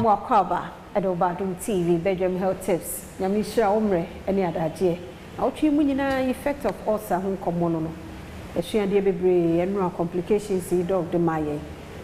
Yamo Akaba, Adom TV, Bedroom Health Tips, Yamisha Omre, any other day. I'll treat effect of ulcer home common. A share dear baby and complications, see dog the Maye.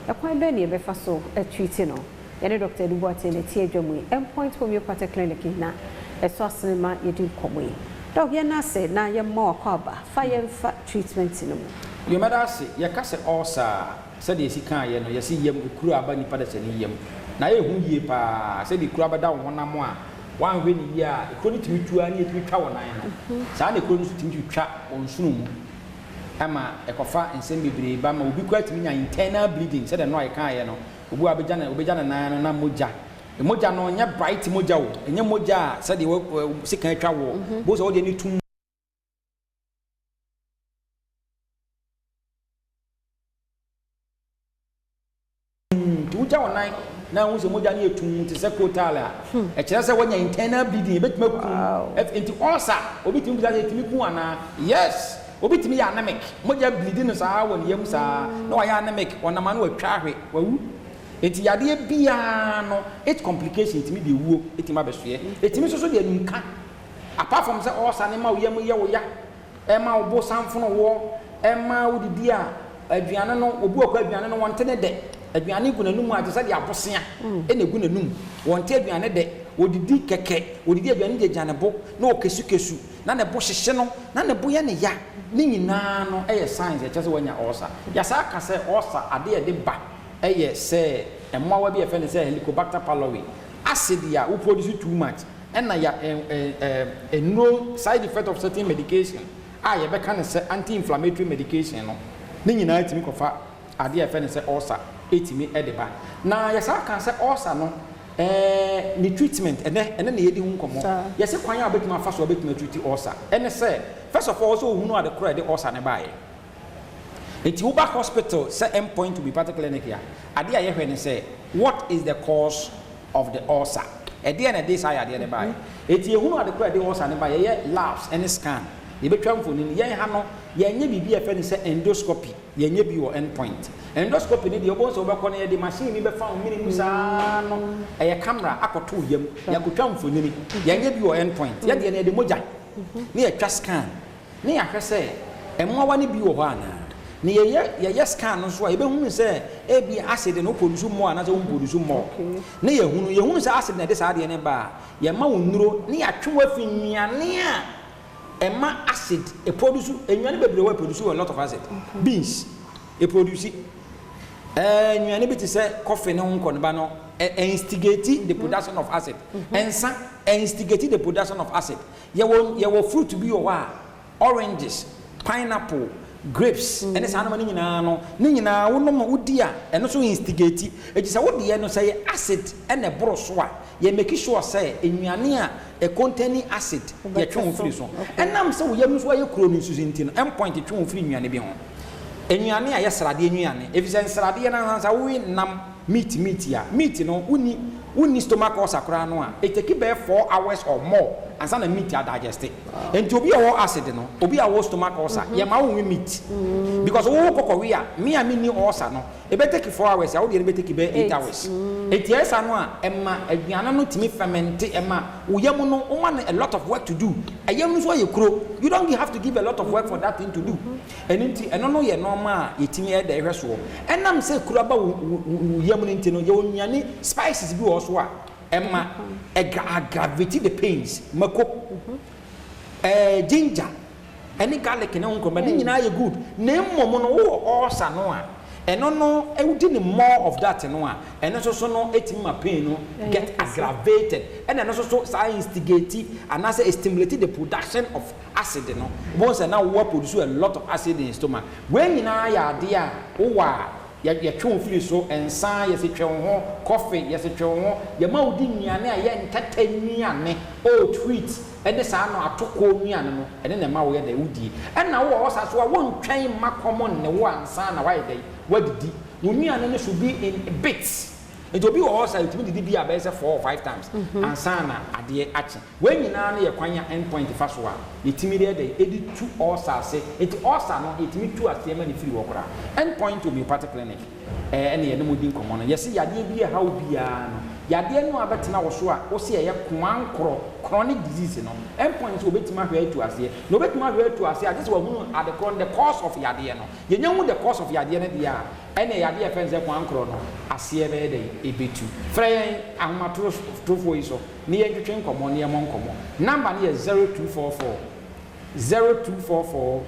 A quite many of so a treating. Any doctor do what in a teardrum, and point homeopathic clinic now. A sauce cinema you do come away. Dog Yana said, now you're more cover, fire fat treatment in them. You might say, your castle ulcer, said the Sikan, you see yam, Kuraba, ni Padas yam. Na ye hu ye pa se di kura bada won na mo a wan hwe ni ye a ekro ni timi tua ni timi twa won nan na sa na ekro ni timi twa won sunu mu ama ekofa nsem bebre ba ma obi kwa timi nya internal bleeding se de no ai kan ye no obu abeja na nan na moja e moja no nya bright moja wo enya moja se de sikan twa wo bo so wo de ni tum tuja won nan na won se moja na etum te se kotala e kire se wonya internal bleeding e betima ku enti ulcer obitim bi se timi ku ana yes obitim ya anemic moja bleeding no sa won yam sa na wa ya anemic wona ma na wa twahwe wawu enti yade bia no it complication timi de wuo etima besoe etimi so de nka apart from say ulcer ne ma wo yam ye wo ya e ma wo bo samfono wo e ma wo didi a aduane no obu akwa aduane no wonte ne de aduane gu nanum a tse de abosea e na gu nanum wonte aduane de odidi keke odidi aduane de janebo na okesu na ne bo hyehye no na ne bo ye ne ya ni nyina no eye signs e kyese wanya ulcer ya sa ka se ulcer ade e de ba eye se emmawa bi e fe ne se Helicobacter pylori acid ya wo produce too much na ya no side effect of certain medication ye be kan se anti-inflammatory medication no ni nyina timi kofa ade e fe ne se ulcer etimi edeba na yesa kan se ulcer no ni treatment ene na yedi hu nkomo yese kwan a betima fa so betima treat ulcer ene se first of all so hunu ade kora de ulcer ne bae enti uba hospital se endpoint to be particular clinic ya ade a ye hwe ne se what is the cause of the ulcer ede na dey say ade ne bae enti hunu ade kora de ulcer ne bae ye labs ene scan ye betwa mfoni ye ha no ye nye bibi e fe ne se endoscopy ye nye bi wo endpoint endoscopy ni de obo so obekọ na ye de machine ni be fa omini musa no ye camera akoto yam ya kotwa mfoni ni ye nye bi wo endpoint ye de na de moja ni ye twa scan ni ya hwe se emwa ni bi wo ho ana ni ye scan no so a ye be hunu se e bi acid no produce more na se won produce more ni ye hunu se acid na de sa de ne ba ye ma wonuro ni ya twa afinnuane a emma acid e produce enwane bebre we produce a lot of acid beans e produce enwane bi te say coffee ne honko ne ba no instigate the production of acid ensa instigate the production of acid ye wo fruit bi o wa oranges pineapple grapes ene sa no nyina no ni nyina wo no udi a eno so instigate e ji say wo de no say acid ene boro so a ye make sure say enwane a e containing acid ye twon free so enam say wo yam so ye kuro ni susu ntino end point twon free nwane bi ho enwane a ye srade enwane efisɛ srade na sa wo nam meat ya meat no uni stomach ulcer kra no a it take be 4 hours or more ansa na meat ya digest enti obi a wo acid no obi a wo stomach ulcer ye ma wo meat because wo kokɔwe a me ni ulcer no e be take 4 hours ya wo de be take be 8 hours enti esa no a emma aduane no timi ferment emma wo yam no o man a lot of work to do ayam no so ye kuro you don't have to give a lot of work for that thing to do enti eno no ye normal ye timi e da ehwe so enam se kuro ba wo yam no enti no ye onwane spices bi wo so a emma aggravate the pains mako ginger any garlic ne honko ma nyina ye good na mmom no wo ulcer no a eno no e wudi ni more of that no a eno so no etimi ma pain no get aggravated and eno so instigate and as stimulate the production of acid no once now we produce a lot of acid in the stomach when nyina ya ade a wo wa ya twon free so ensa ya se twon ho coffee ya se twon ho ya ma odi nuane a ya ntata nuane o treat ene sa no atoko nuane no ene na ma wo ya da udi ena wo osa so a won twan ma common ne wo ansa na wa ya dai wadidi wo nuane no should be in bits Nti obi wo ulcer etimi didi bi abese 4 or 5 times ansa na ade achi when nyina na ye kwanya endpoint fa so a etimi de edi tu ulcer se eti ulcer no etimi tu ase ma ne firi wo kora endpoint homeopathic clinic ene ye no modi nkomo no yesi yade bi ha wo bia no yade no abetena wo so a wo se ye kwankoro chronic disease no endpoint obetima hwe atu ase no obetima hwe atu ase a just wo hunu at the cause of yade no ye nyahu the cause of yade no dia ene yade e fenze kwankoro no ase be de ebetu frey ahomato tofo iso ne ye twetwe nkomo ne ye mo nkomo number ne ye 0244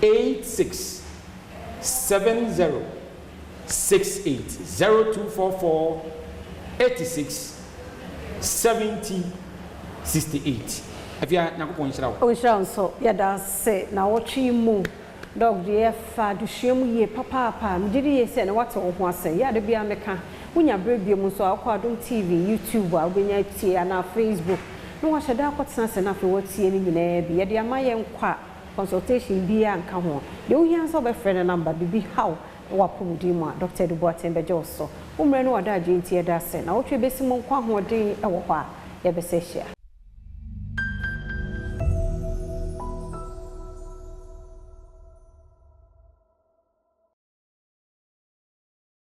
86 70 68 0244 86 70 68 afia nakopon nhyira wo o nhyira nso yada se na wotwe mu dog de fa duhwem ye papa mjidi ye se na wate wo ho ase ya de bia meka unya brebie mu so akwa Adom TV YouTube a obenya tie na Facebook no wa hyeda akotena se na fe watie ni nyina bi ye de amaye nkwa consultation bia nka ho de wo hia so be friend number bibi how wapumudi mu Dr. Dubois Tembejo so umre no wada agye ntie da se na wotwe besi mu nkwa ho den e wo ho a ye be se hia